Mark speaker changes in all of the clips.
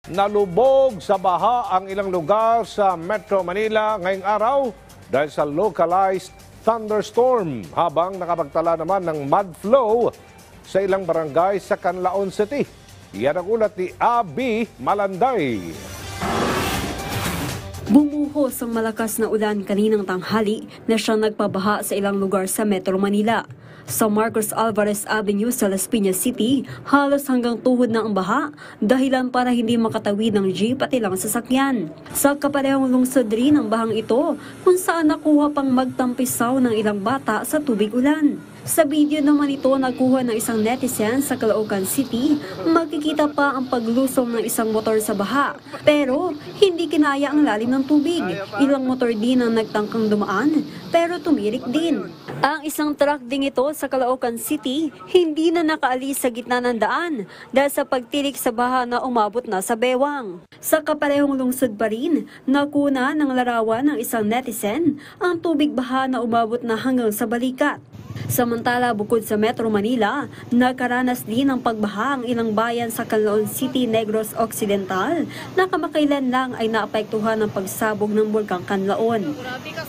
Speaker 1: Nalubog sa baha ang ilang lugar sa Metro Manila ngayong araw dahil sa localized thunderstorm habang nakapagtala naman ng mud flow sa ilang barangay sa Canlaon City. Yan ang ulat ni Abby Malanday.
Speaker 2: Bumuhos ang malakas na ulan kaninang tanghali na siyang nagpabaha sa ilang lugar sa Metro Manila. Sa Marcos Alvarez Avenue sa Las Piñas City, halos hanggang tuhod na ang baha, dahilan para hindi makatawid ng jeep at ilang sasakyan. Sa kaparehong lungsod rin ang bahang ito, kung saan nakuha pang magtampisaw ng ilang bata sa tubig ulan. Sa video naman ito nakuha ng isang netizen sa Caloocan City, makikita pa ang paglusong ng isang motor sa baha. Pero hindi kinaya ang lalim ng tubig. Ilang motor din ang nagtangkang dumaan, pero tumirik din. Ang isang truck ding ito sa Caloocan City, hindi na nakaalis sa gitna ng daan dahil sa pagtirik sa baha na umabot na sa bewang. Sa kaparehong lungsod pa rin, nakuna ng larawan ng isang netizen ang tubig baha na umabot na hanggang sa balikat. Samantala, bukod sa Metro Manila, nakaranas din ng pagbaha ang ilang bayan sa Canlaon City, Negros Occidental na kamakailan lang ay naapektuhan ng pagsabog ng bulkang Canlaon.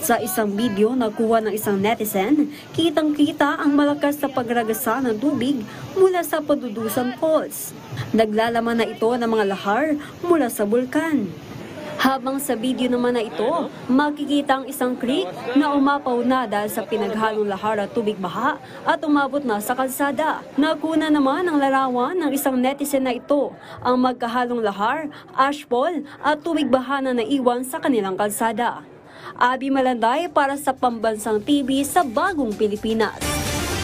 Speaker 2: Sa isang video nakuha ng isang netizen, kitang-kita ang malakas na pagragasa ng tubig mula sa Padudusan Falls. Naglalaman na ito ng mga lahar mula sa bulkan. Habang sa video naman na ito, makikita ang isang creek na umapaw na dahil sa pinaghalong lahar at tubig baha at umabot na sa kalsada. Nakuna naman ang larawan ng isang netizen na ito, ang magkahalong lahar, ashfall at tubig baha na naiwan sa kanilang kalsada. Abby Malanday para sa Pambansang TV sa Bagong Pilipinas.